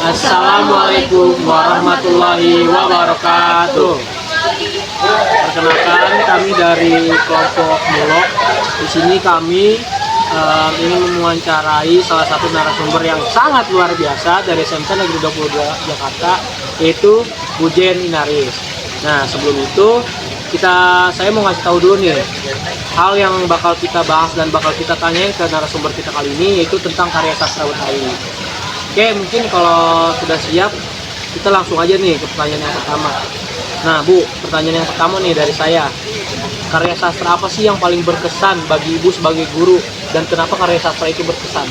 Assalamualaikum warahmatullahi wabarakatuh. Perkenalkan, kami dari kelompok Mulok. Di sini kami ingin mewawancarai salah satu narasumber yang sangat luar biasa dari SMK Negeri 22 Jakarta, yaitu Bu Jen Inaris. Nah, sebelum itu saya mau ngasih tahu dulu nih hal yang bakal kita bahas dan bakal kita tanyain ke narasumber kita kali ini, yaitu tentang karya sastra Betawi. Oke, mungkin kalau sudah siap, kita langsung aja nih ke pertanyaan yang pertama. Nah, Bu, pertanyaan yang pertama nih dari saya. Karya sastra apa sih yang paling berkesan bagi Ibu sebagai guru, dan kenapa karya sastra itu berkesan?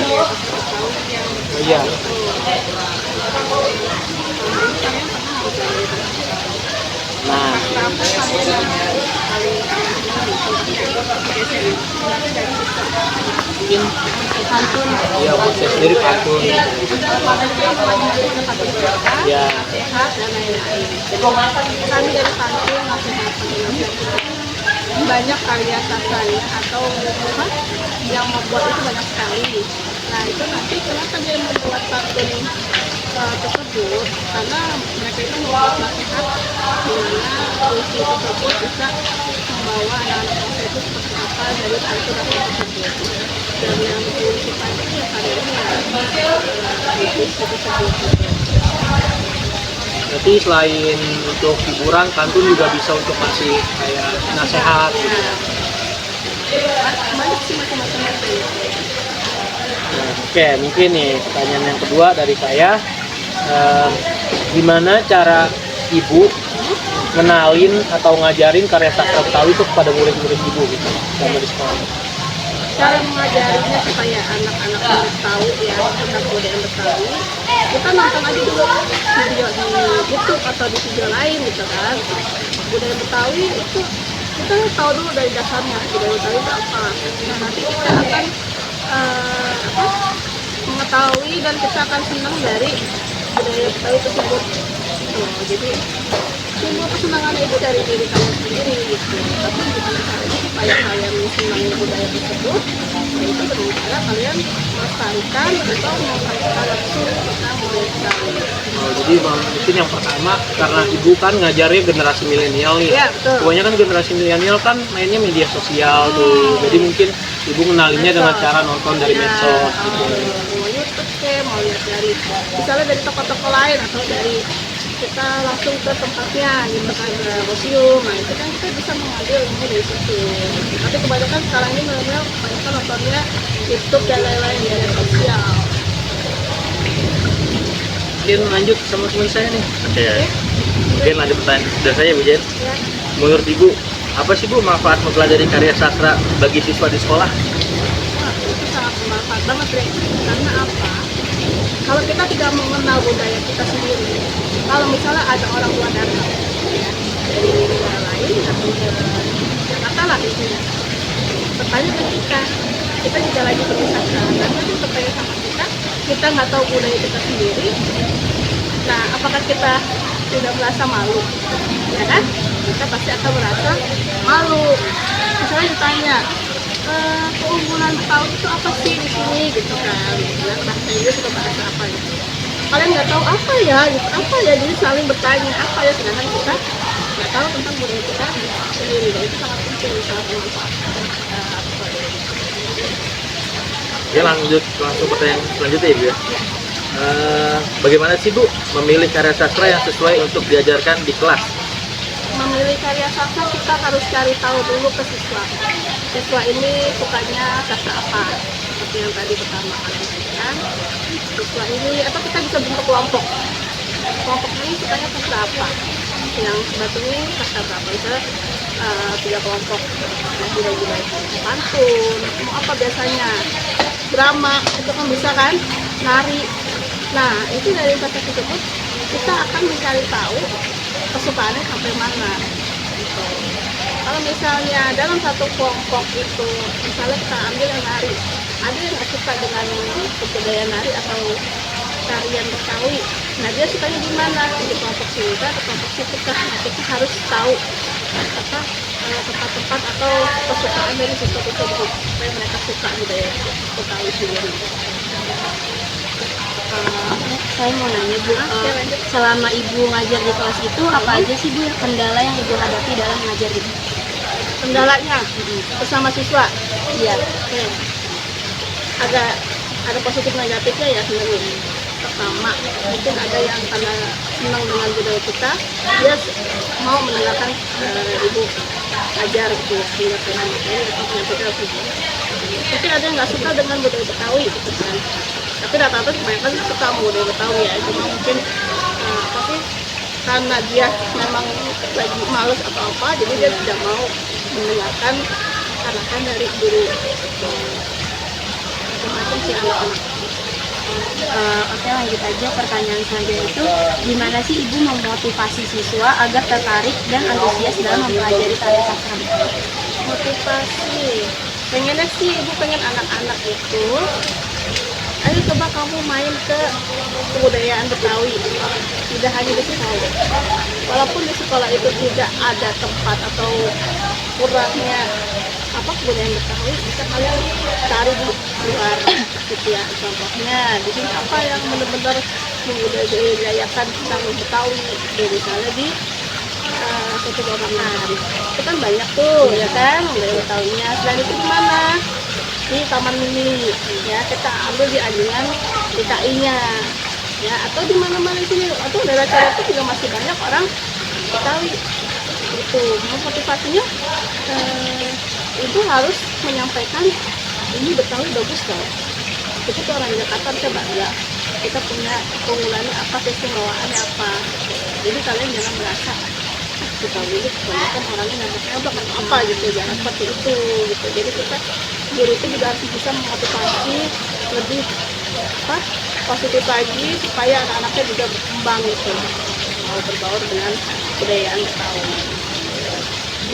Oh, iya. Nah, mungkin pantun. Iya, buat saya sendiri pantun. Ya. Kami dari pantun banyak karya sastranya atau yang membuat itu banyak sekali. Nah, itu nanti kenapa dia membuat pantun tersebut, karena mereka itu membuat nasihat dimana puisi tersebut bisa membawa anak-anak bangsa itu seperti apa dari pantun tersebut. Dan yang puisi pantun yang karyanya puisi tersebut. Berarti selain untuk hiburan, pantun juga bisa untuk kasih kayak nasihat gitu. Banyak sih macam-macam itu. Nah, oke, mungkin nih pertanyaan yang kedua dari saya. Gimana cara Ibu ngenalin atau ngajarin karya sastra Betawi itu kepada murid-murid Ibu gitu, selama di sekolah? Cara mengajarinya supaya anak-anak murid tahu ya tentang budaya Betawi, kita nonton aja dulu video di YouTube atau di video lain gitu kan. Budaya Betawi itu kita tahu dulu dari dasarnya budaya Betawi itu apa. Nah, nanti kita akan mengetahui dan kita akan senang dari budaya Betawi tersebut. Jadi timbul kesenangan itu dari diri kalian sendiri gitu. Tapi gimana caranya supaya kalian senang budaya tersebut? Yaitu dengan cara kalian melestarikan atau mengkaitkan langsung tentang budaya Betawi. Oh, jadi mungkin yang pertama, karena Ibu kan ngajarnya generasi milenial nih. Ya, betul. Pokoknya kan generasi milenial kan mainnya media sosial tuh. Jadi mungkin Ibu kenalinya dengan cara nonton dari medsos gitu. Mau YouTube mau lihat dari misalnya dari toko-toko lain atau dari kita langsung ke tempatnya gitu kan, ke museum. Nah, itu kan kita bisa mengambil ilmu dari situ. Tapi kebanyakan sekarang ini milenial kebanyakan nontonnya YouTube dan lain-lain ya, media sosial. Mungkin lanjut sama teman saya nih. Oke ya. Mungkin lanjut pertanyaan dari saya, Bu Jen. Ya. Menurut Ibu, apa sih Bu manfaat mempelajari karya sastra bagi siswa di sekolah? Nah, itu sangat bermanfaat banget deh. Karena apa? Kalau kita tidak mengenal budaya kita sendiri, kalau misalnya ada orang luar datang ya, dari negara lain atau dari Jakarta lah intinya, bertanya ke kita juga lagi berwisata, karena dia bertanya sama kita nggak tahu budaya kita sendiri. Nah, apakah kita tidak merasa malu? Ya kan? Kita pasti akan merasa malu. Misalnya ditanya, keunggulan Betawi itu apa sih di sini gitu kan? Ya, bahasa Inggris atau bahasa apa gitu. Kalian nggak tahu apa ya? Gitu. Apa ya? Jadi saling bertanya apa ya? Sedangkan kita nggak tahu tentang budaya kita sendiri. Dan itu sangat penting, sangat bermanfaat. Ya, langsung pertanyaan selanjutnya ya Bu ya. Bagaimana sih Bu memilih karya sastra yang sesuai untuk diajarkan di kelas? Memilih karya sastra kita harus cari tahu dulu ke siswa. Siswa ini sukanya sastra apa? Seperti yang tadi pertama kali kan. Siswa ini atau kita bisa bentuk kelompok. Kelompok ini sukanya sastra apa? Yang sebetulnya sastra apa? Misalnya 3 kelompok yang gila-gila itu pantun, mau apa biasanya? Drama, itu kan bisa kan? Nari. Nah, itu dari sastra tersebut kita akan mencari tahu kesukaannya sampai mana gitu. Kalau misalnya dalam satu kelompok itu misalnya kita ambil yang nari, ada yang nggak suka dengan kebudayaan nari atau tarian Betawi, nah dia sukanya di mana, di kelompok sini atau kelompok situ kan. Nah, kita harus tahu apa tempat-tempat atau kesukaan dari siswa tersebut supaya mereka suka budaya Betawi sendiri. saya mau nanya Bu, lanjut. selama Ibu ngajar di kelas itu apa aja sih Bu kendala yang Ibu hadapi dalam mengajar itu? Kendalanya bersama siswa. Iya. Oke. Ada positif negatifnya ya sebenarnya. Pertama, mungkin ada yang karena senang dengan budaya kita, dia mau mendengarkan ibu ajar gitu, sehingga pengen materi atau menyampaikan sesuatu. Mungkin ada yang nggak suka dengan budaya Betawi gitu kan. Tapi rata-rata kebanyakan suka sama budaya Betawi ya. Cuma mungkin tapi karena dia memang lagi males atau apa, jadi dia tidak mau mendengarkan arahan dari guru macam si anak-anak. Oke, lanjut aja pertanyaan selanjutnya itu, gimana sih Ibu memotivasi siswa agar tertarik dan antusias dalam mempelajari karya sastra Betawi? Motivasi, pengennya sih ibu pengen anak-anak itu, ayo coba kamu main ke kebudayaan Betawi, tidak hanya di sekolah. Walaupun di sekolah itu tidak ada tempat atau kurangnya kebudayaan Betawi, bisa kalian cari di luar gitu ya. Contohnya di sini apa yang benar-benar membudayakan tentang Betawi, misalnya di Soto Babakan itu kan banyak tuh ya kan budaya Betawinya. Selain itu di mana, di Taman Mini ya, kita ambil di Anjungan DKI-nya ya, atau di mana-mana di sini, atau daerah Coret itu juga masih banyak orang Betawi itu. Motivasinya ibu harus menyampaikan ini Betawi bagus tau, kita tuh orang Jakarta bisa bangga, kita punya keunggulannya apa, keistimewaannya apa. Jadi kalian jangan merasa Betawi itu kebanyakan orangnya nabrak-nabrak atau apa gitu, jangan seperti itu gitu. Jadi kita guru itu juga harus bisa memotivasi lebih positif lagi supaya anak-anaknya juga berkembang gitu, mau berbaur dengan kebudayaan Betawi.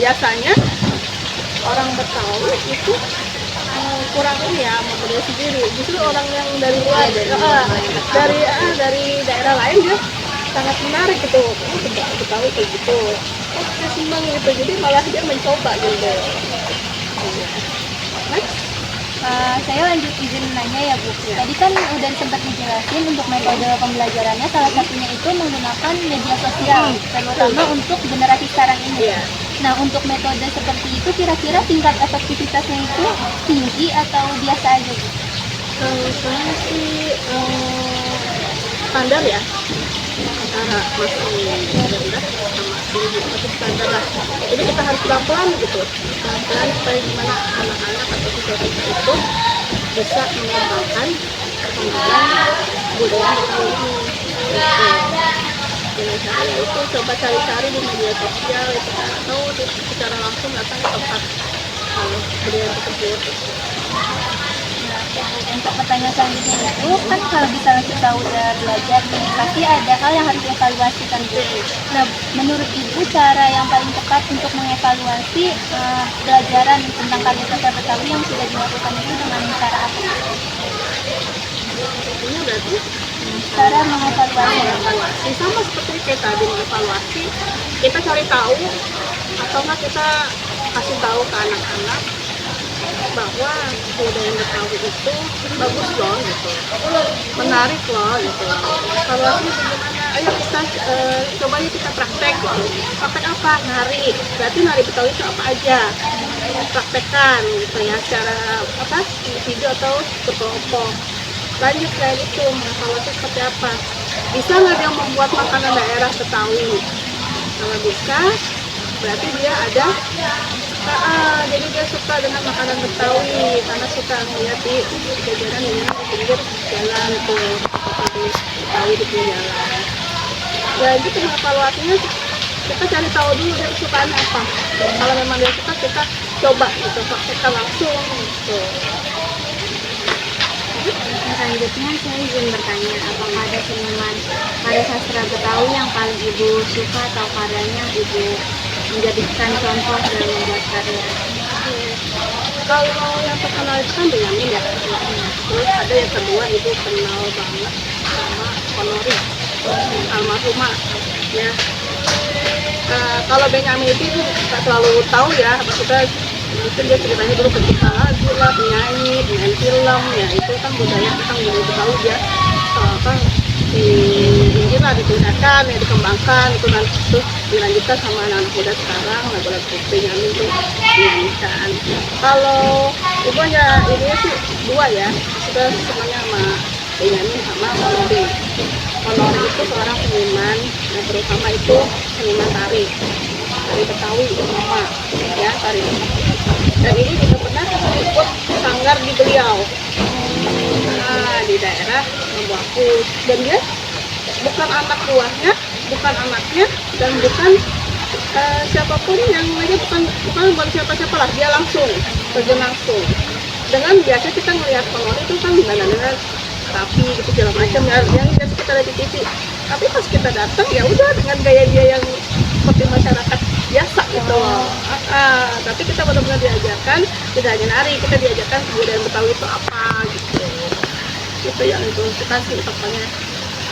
Biasanya orang Betawi itu kurang ini ya mau budaya sendiri, justru orang yang dari luar dari daerah lain dia sangat menarik gitu, Betawi kayak gitu, dia senang gitu, jadi malah dia mencoba gitu. Saya lanjut izin nanya ya Bu. Tadi kan udah sempat dijelasin untuk metode pembelajarannya, salah satunya itu menggunakan media sosial, terutama untuk generasi sekarang ini. Nah, untuk metode seperti itu kira-kira tingkat efektivitasnya itu tinggi atau biasa aja Bu? Saya sih standar ya, antara masih rendah sama tinggi, masih standar lah. Jadi kita harus pelan-pelan gitu, pelan-pelan supaya gimana anak-anak atau siswa kita itu bisa mengembangkan perkembangan budaya Betawi ini. Dengan cara itu coba cari-cari di media sosial itu kan, atau secara langsung datang ke tempat budaya tersebut. Untuk pertanyaan selanjutnya itu kan kalau misalnya kita udah belajar nih, pasti ada hal yang harus dievaluasikan Bu. Nah, menurut Ibu cara yang paling tepat untuk mengevaluasi pelajaran tentang karya sastra Betawi yang sudah dilakukan itu dengan cara apa? Ini berarti Cara mengevaluasi. sama seperti kayak tadi mengevaluasi, kita cari tahu atau enggak kita kasih tahu ke anak-anak bahwa budaya Betawi itu bagus loh gitu, menarik loh gitu. Evaluasinya bagaimana? Ayo kita coba yuk kita praktek gitu. Praktek apa? Nari. Berarti nari Betawi itu apa aja? Praktekkan gitu ya, secara individu atau berkelompok. Lanjut kayak itu, mengevaluasi seperti apa? Bisa nggak dia membuat makanan daerah Betawi? Kalau bisa, berarti dia ada jadi dia suka dengan makanan Betawi karena suka melihat di jajanan di pinggir jalan tuh, seperti Betawi di pinggir jalan. Ya gitu, evaluasinya kita cari tahu dulu dia kesukaannya apa. Kalau memang dia suka, kita coba gitu, kita langsung gitu. Selanjutnya saya izin bertanya, apakah ada seniman karya sastra Betawi yang paling Ibu suka atau karyanya Ibu menjadikan contoh dalam membuat karya? Kalau yang terkenal itu kan Benyamin ya. Terus ada yang kedua Ibu kenal banget sama Ponori, almarhumah ya. Kalau Benyamin itu nggak terlalu tahu ya, maksudnya mungkin dia ceritanya dulu ketika lagu lah, penyanyi, pemain film ya, itu kan budaya kita budaya Betawi dia lah ditingkatkan, ya dikembangkan itu, dan terus dilanjutkan sama anak-anak muda sekarang lagu-lagu Benyamin itu dinyanyikan. Kalau ibu ya ini sih dua ya, kita semuanya sama Benyamin sama Ponori. Ponori itu seorang seniman yang terutama itu seniman tari Betawi terutama ya, tari. Dan ini juga pernah ikut sanggar di beliau. Nah, di daerah Lembakus, dan dia bukan anak buahnya, bukan anaknya, dan bukan siapapun yang lainnya, bukan siapa-siapa lah, dia langsung terjun langsung. Dengan biasa kita ngelihat Ponori itu kan dandan-dandan rapi gitu segala macam yang biasa kita lihat di TV. Tapi pas kita datang ya udah dengan gaya dia yang seperti masyarakat biasa gitu. Tapi kita benar-benar diajarkan, tidak hanya nari, kita diajarkan kebudayaan Betawi itu apa gitu. Itu yang itu kita sih utamanya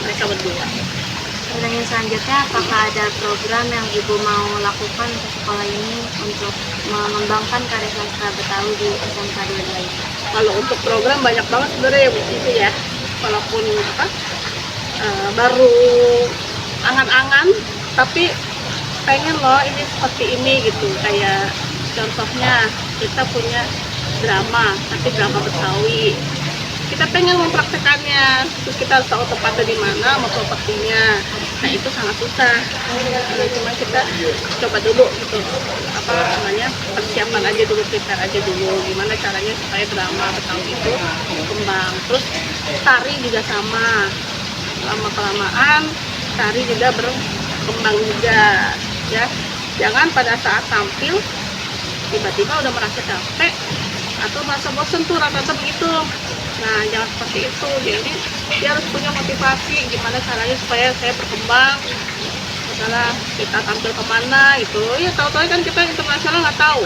mereka berdua. Pertanyaan selanjutnya, apakah ada program yang Ibu mau lakukan ke sekolah ini untuk mengembangkan karya sastra Betawi di SMK 22 ini? Kalau untuk program banyak banget sebenarnya ya Bu itu ya. Walaupun baru angan-angan, tapi pengen loh ini seperti ini gitu. Kayak contohnya kita punya drama, tapi drama Betawi. Kita pengen mempraktekannya, terus kita harus tahu tempatnya di mana, mau propertinya. Nah itu sangat susah. Cuma kita coba dulu gitu, apa namanya, persiapan aja dulu, prepare aja dulu, gimana caranya supaya drama Betawi itu berkembang. Terus tari juga sama, lama kelamaan tari juga berkembang juga, ya. Jangan pada saat tampil tiba-tiba udah merasa capek atau merasa bosan tuh, rata-rata begitu. Nah, jangan seperti itu. Jadi dia harus punya motivasi gimana caranya supaya saya berkembang. Misalnya kita tampil kemana gitu, ya tahu-tahu kan kita internasional nggak tahu,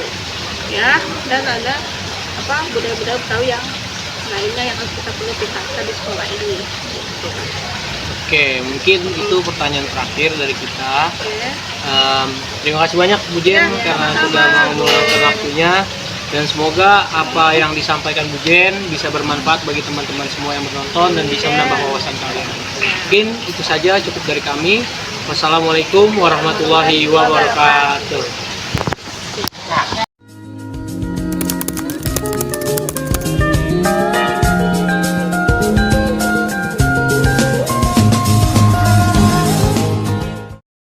ya. Dan ada apa budaya-budaya Betawi yang lainnya yang harus kita perlu tingkatkan di sekolah ini. Gitu. Oke, mungkin itu pertanyaan terakhir dari kita. Oke. Terima kasih banyak Bu Jen Ya, karena sama-sama. sudah mau meluangkan waktunya. Dan semoga apa yang disampaikan Bu Jen bisa bermanfaat bagi teman-teman semua yang menonton dan bisa menambah wawasan kalian. Mungkin itu saja, cukup dari kami. Wassalamualaikum warahmatullahi wabarakatuh.